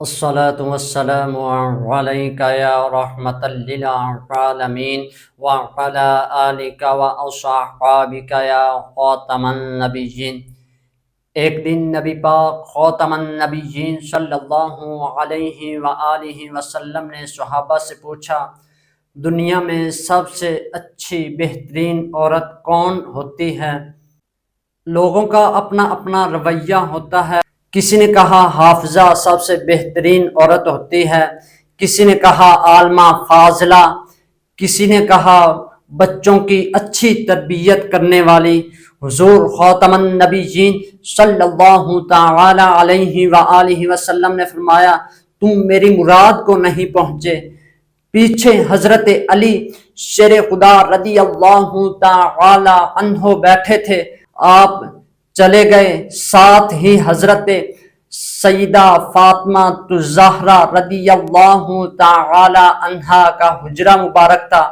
الصلاة والسلام عليك يا رحمة للعالمين وعلى آلك وأصحابك يا خاتم النبيين۔ ایک دن نبی پاک خاتم النبیین صلی اللہ علیہ وآلہ وسلم نے صحابہ سے پوچھا، دنیا میں سب سے اچھی بہترین عورت کون ہوتی ہے؟ لوگوں کا اپنا اپنا رویہ ہوتا ہے۔ کسی نے کہا حافظہ سب سے بہترین عورت ہوتی ہے، کسی نے کہا عالمہ فاضلہ، کسی نے کہا بچوں کی اچھی تربیت کرنے والی۔ حضور خاتم النبیین صلی اللہ تعالی علیہ وآلہ وسلم نے فرمایا، تم میری مراد کو نہیں پہنچے۔ پیچھے حضرت علی شیر خدا رضی اللہ تعالی عنہ بیٹھے تھے، آپ چلے گئے، ساتھ ہی حضرت سیدہ فاطمہ الزہرا رضی اللہ تعالی عنہا کا حجرہ مبارک تھا۔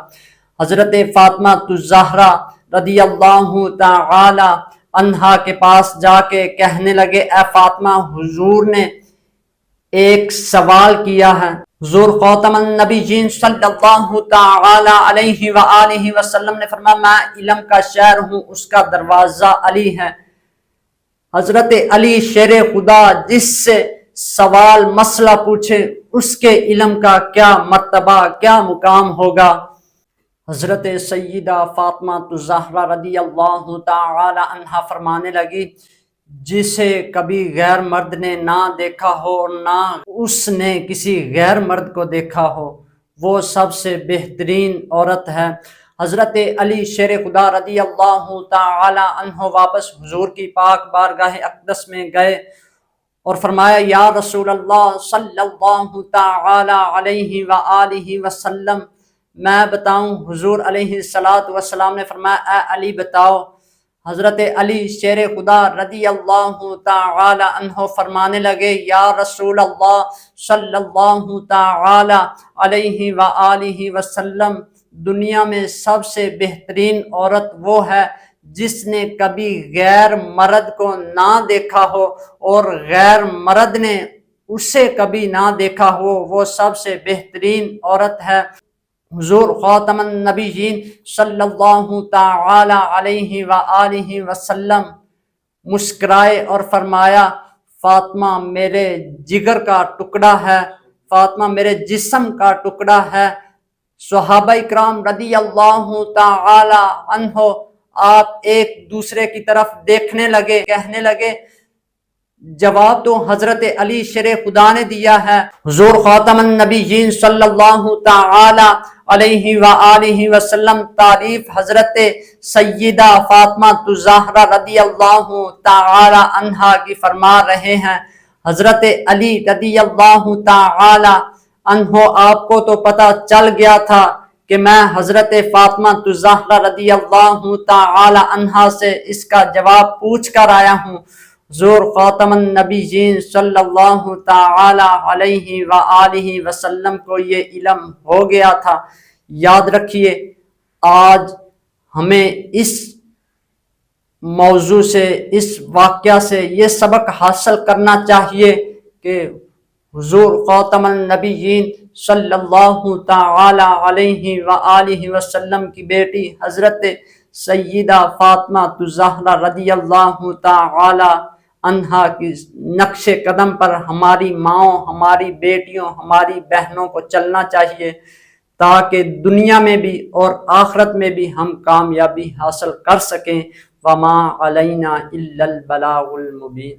حضرت فاطمہ الزہرا رضی اللہ تعالی عنہا کے پاس جا کے کہنے لگے، اے فاطمہ، حضور نے ایک سوال کیا ہے۔ حضور خاتم النبیین صلی اللہ تعالی علیہ وآلہ وسلم نے فرمایا، میں علم کا شہر ہوں، اس کا دروازہ علی ہے۔ حضرت علی شیر خدا جس سے سوال مسئلہ پوچھے اس کے علم کا کیا مرتبہ، کیا مقام ہوگا۔ حضرت سیدہ فاطمہ الزہرا رضی اللہ تعالی عنہا فرمانے لگی، جسے کبھی غیر مرد نے نہ دیکھا ہو اور نہ اس نے کسی غیر مرد کو دیکھا ہو، وہ سب سے بہترین عورت ہے۔ حضرت علی شیر خدا رضی اللہ تعالی عنہ واپس حضور کی پاک بارگاہ اقدس میں گئے اور فرمایا، یا رسول اللہ صلی اللہ تعالی علیہ وآلہ وسلم، میں بتاؤں؟ حضور علیہ السلام نے فرمایا، اے علی بتاؤ۔ حضرت علی شیر خدا رضی اللہ تعالی عنہ فرمانے لگے، یا رسول اللہ صلی اللہ تعالی علیہ وآلہ وسلم، دنیا میں سب سے بہترین عورت وہ ہے جس نے کبھی غیر مرد کو نہ دیکھا ہو اور غیر مرد نے اسے کبھی نہ دیکھا ہو، وہ سب سے بہترین عورت ہے۔ حضور خاتم النبیین صلی اللہ تعالی علیہ وآلہ وسلم مسکرائے اور فرمایا، فاطمہ میرے جگر کا ٹکڑا ہے، فاطمہ میرے جسم کا ٹکڑا ہے۔ صحابہ اکرام رضی اللہ تعالی عنہ آپ ایک دوسرے کی طرف دیکھنے لگے، کہنے لگے، جواب تو حضرت علی شیر خدا نے دیا ہے۔ حضور خاتم النبیین صلی اللہ تعالی علیہ وآلہ وسلم تعریف حضرت سیدہ فاطمہ الزہرا رضی اللہ تعالی عنہا کی فرما رہے ہیں۔ حضرت علی رضی اللہ تعالی عنہ آپ کو تو پتہ چل گیا تھا کہ میں حضرت فاطمہ الزہرا رضی اللہ تعالی عنہا سے اس کا جواب پوچھ کر آیا ہوں۔ حضور خاتم النبیین صلی اللہ تعالی علیہ وآلہ وسلم کو یہ علم ہو گیا تھا۔ یاد رکھیے، آج ہمیں اس موضوع سے، اس واقعہ سے یہ سبق حاصل کرنا چاہیے کہ حضور خاتم النبیین صلی اللہ تعالی علیہ وآلہ وسلم کی بیٹی حضرت سیدہ فاطمہ الزہرا رضی اللہ تعالی عنہا کی نقش قدم پر ہماری ماؤں، ہماری بیٹیوں، ہماری بہنوں کو چلنا چاہیے، تاکہ دنیا میں بھی اور آخرت میں بھی ہم کامیابی حاصل کر سکیں۔ وما علینا الا البلاغ المبین۔